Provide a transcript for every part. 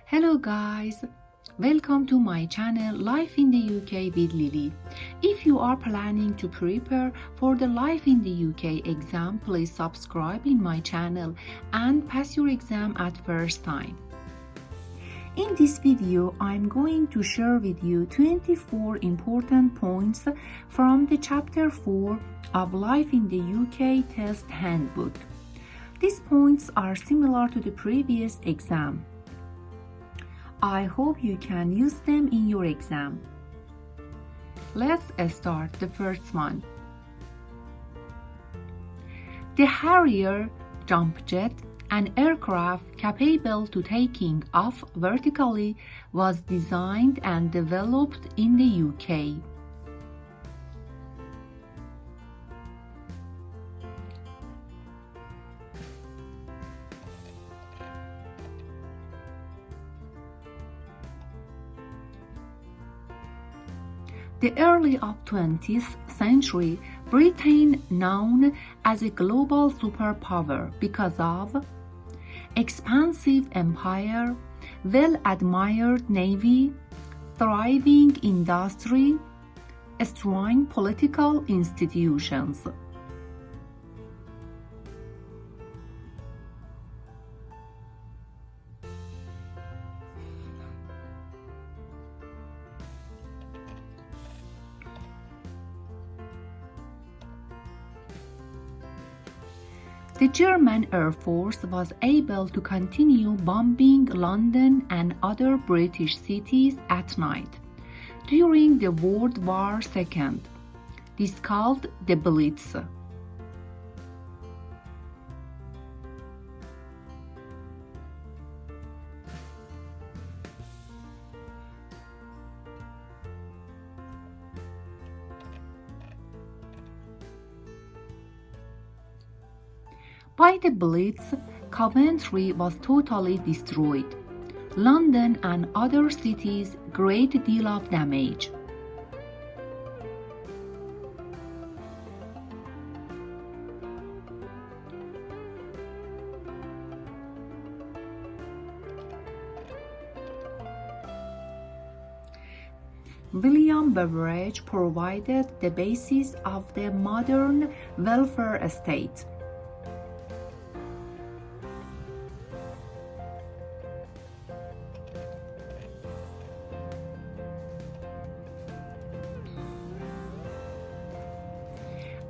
Hello guys, welcome to my channel Life in the UK with Lily. If you are planning to prepare for the Life in the UK exam, please subscribe in my channel and pass your exam at first time. In this video, I'm going to share with you 24 important points from the chapter 4 of Life in the UK Test Handbook. These points are similar to the previous exam. I hope you can use them in your exam. Let's start the first one. The Harrier jump jet, an aircraft capable to taking off vertically, was designed and developed in the UK. The early of 20th century, Britain known as a global superpower because of expansive empire, well-admired navy, thriving industry, strong political institutions. The German Air Force was able to continue bombing London and other British cities at night during the World War II. This called the Blitz. By the Blitz, Coventry was totally destroyed. London and other cities great deal of damage. William Beveridge provided the basis of the modern welfare state.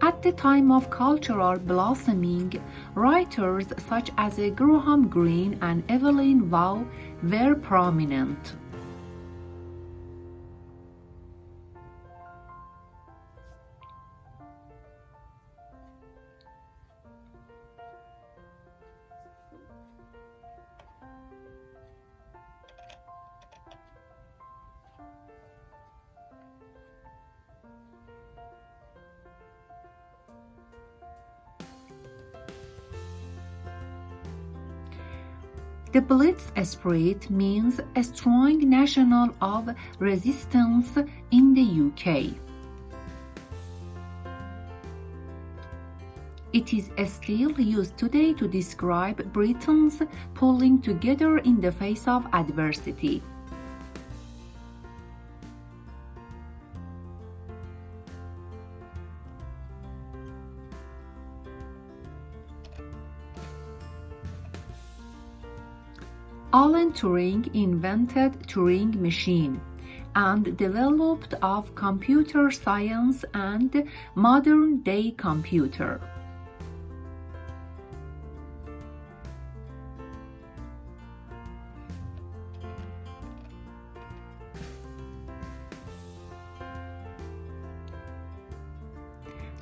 At the time of cultural blossoming, writers such as Graham Greene and Evelyn Waugh were prominent. The Blitz spirit means a strong national of resistance in the UK. It is still used today to describe Britons pulling together in the face of adversity. Alan Turing invented Turing machine and developed of computer science and modern-day computer.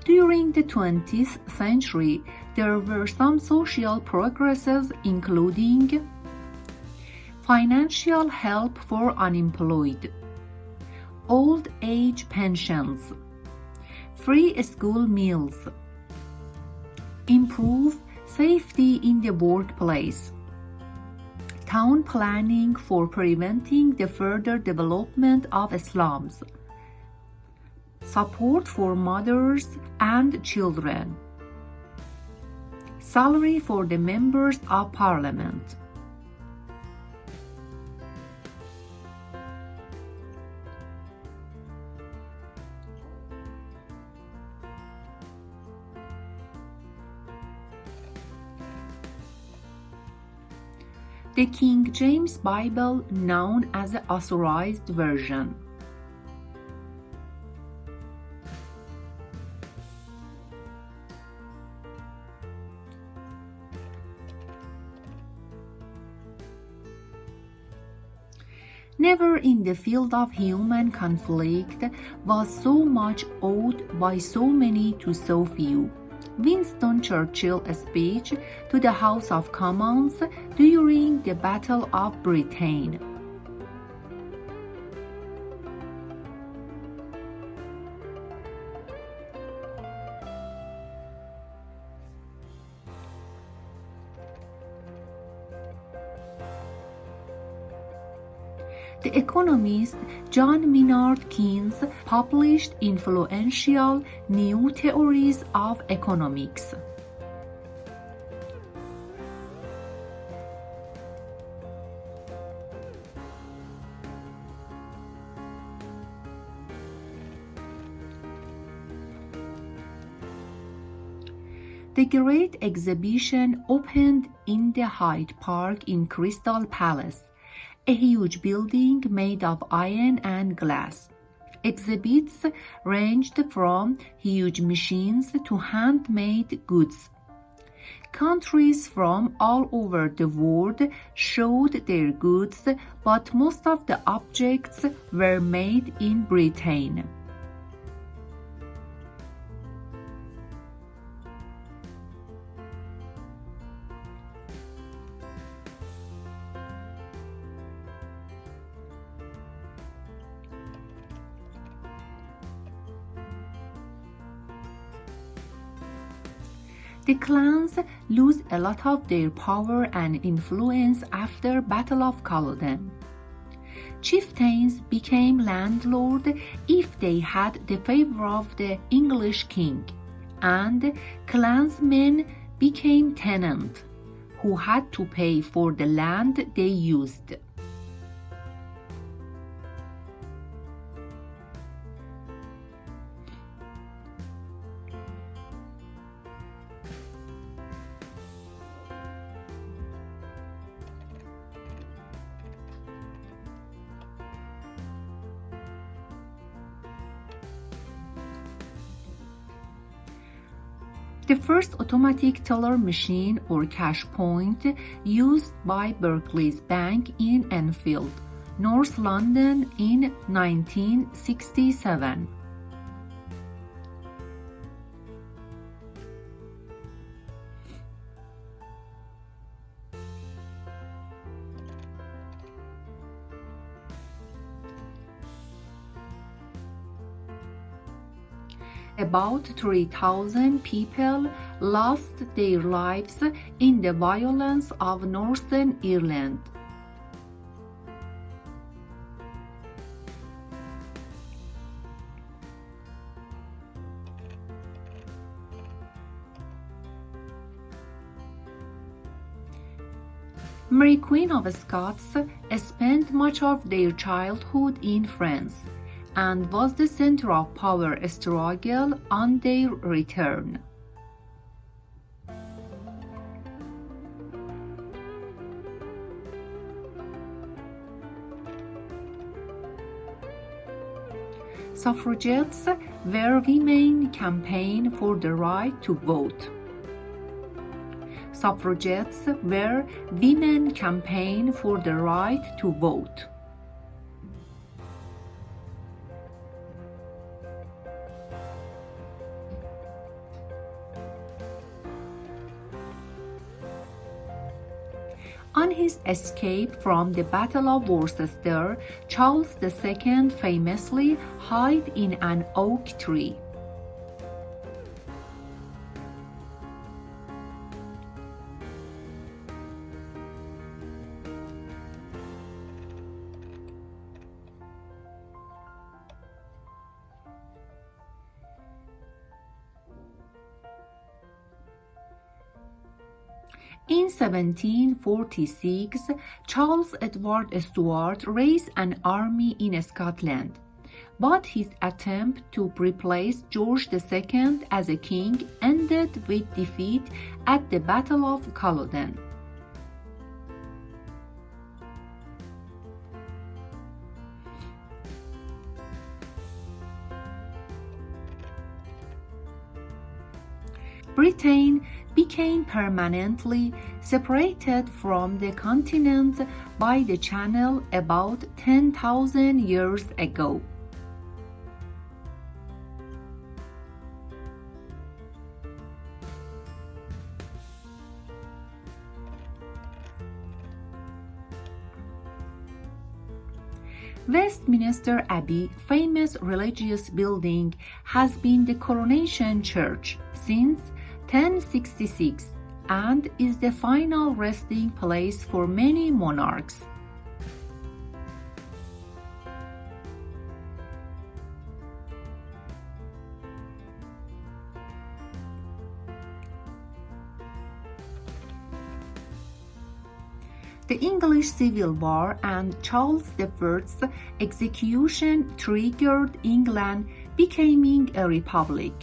During the 20th century, there were some social progresses including financial help for unemployed, old age pensions, free school meals, improve safety in the workplace, town planning for preventing the further development of slums, support for mothers and children, salary for the members of parliament, The King James Bible, known as the Authorized Version. Never in the field of human conflict was so much owed by so many to so few. Winston Churchill's speech to the House of Commons during the Battle of Britain. The economist John Maynard Keynes published influential new theories of economics. The Great Exhibition opened in the Hyde Park in Crystal Palace, a huge building made of iron and glass. Exhibits ranged from huge machines to handmade goods. Countries from all over the world showed their goods, but most of the objects were made in Britain. The clans lose a lot of their power and influence after Battle of Culloden. Chieftains became landlords if they had the favor of the English king, and clansmen became tenants, who had to pay for the land they used. The first automatic teller machine or cash point used by Barclays Bank in Enfield, North London in 1967. About 3,000 people lost their lives in the violence of Northern Ireland. Mary Queen of Scots spent much of their childhood in France, and was the center of power struggle on their return. Suffragettes were women campaigning for the right to vote. Suffragettes were women campaigning for the right to vote. On his escape from the Battle of Worcester, Charles II famously hid in an oak tree. In 1746, Charles Edward Stuart raised an army in Scotland, but his attempt to replace George II as a king ended with defeat at the Battle of Culloden. Britain became permanently separated from the continent by the Channel about 10,000 years ago. Westminster Abbey, famous religious building, has been the coronation church since 1066 and is the final resting place for many monarchs. The English Civil War and Charles I's execution triggered England becoming a republic.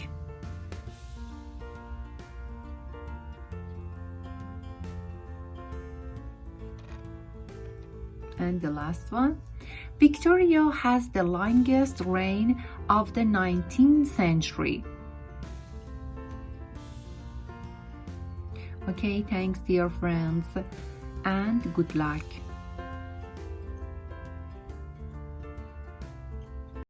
And the last one, Victoria has the longest reign of the 19th century. Okay, thanks dear friends, and good luck.